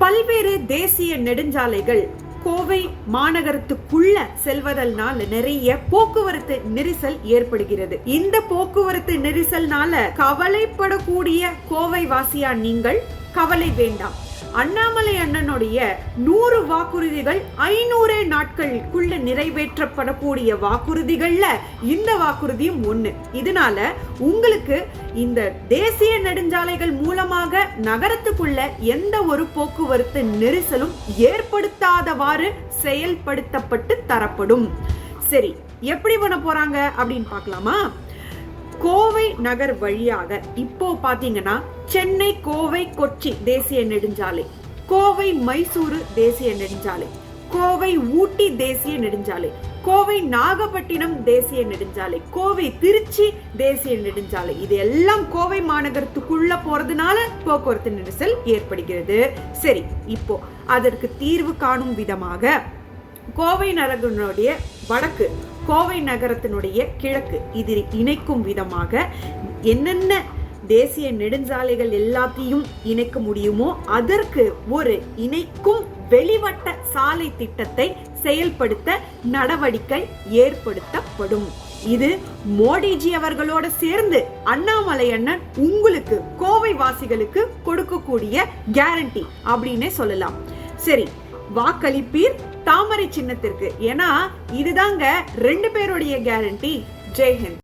பல்வேறு தேசிய நெடுஞ்சாலைகள் கோவை மாநகரத்துக்குள்ள செல்வதனால நிறைய போக்குவரத்து நெரிசல் ஏற்படுகிறது. இந்த போக்குவரத்து நெரிசல்னால கவலைப்படக்கூடிய கோவை வாசியா நீங்கள் கவலை வேண்டாம். அண்ணாமலை அண்ணனுடைய 100 வாக்குறுதிகள் 500 நாட்களுக்குள்ள நிறைவேற்றப்படக்கூடிய வாக்குறுதிகள்ல இந்த வாக்குறுதியும் ஒண்ணு. இதனால உங்களுக்கு இந்த தேசிய நெடுஞ்சாலைகள் மூலமாக நகரத்துக்குள்ள எந்த ஒரு போக்குவரத்து நெரிசலும் ஏற்படுத்தாதவாறு செயல்படுத்தப்பட்டு தரப்படும். சரி, எப்படி பண்ண போறாங்க அப்படின்னு பார்க்கலாமா? கோவை நகர் வழியாக இப்போ பாத்தீங்கன்னா சென்னை கோவை கொச்சி தேசிய நெடுஞ்சாலை, கோவை மைசூரு தேசிய நெடுஞ்சாலை, கோவை ஊட்டி தேசிய நெடுஞ்சாலை, கோவை நாகப்பட்டினம் தேசிய நெடுஞ்சாலை, கோவை திருச்சி தேசிய நெடுஞ்சாலை, இது எல்லாம் கோவை மாநகரத்துக்குள்ள போறதுனால போக்குவரத்து நெரிசல் ஏற்படுகிறது. சரி, இப்போ அதற்கு தீர்வு காணும் விதமாக கோவை நகரத்தினுடைய வடக்கு, கோவை நகரத்தினுடைய கிழக்கு இதில் இணைக்கும் விதமாக என்னென்ன தேசிய நெடுஞ்சாலைகள் எல்லாத்தையும் இணைக்க முடியுமோ அதற்கு ஒரு இணைக்கும் வெளிவட்ட சாலை திட்டத்தை செயல்படுத்த நடவடிக்கை ஏற்படுத்தப்படும். இது மோடிஜி அவர்களோட சேர்ந்து அண்ணாமலை அண்ணன் உங்களுக்கு கோவை வாசிகளுக்கு கொடுக்கக்கூடிய கேரண்டி அப்படின்னே சொல்லலாம். சரி, வாக்களிப்பீர் தாமரை சின்னத்திற்கு. ஏன்னா இதுதாங்க 2 பேருடைய கேரண்டி. ஜெய்ஹிந்த்.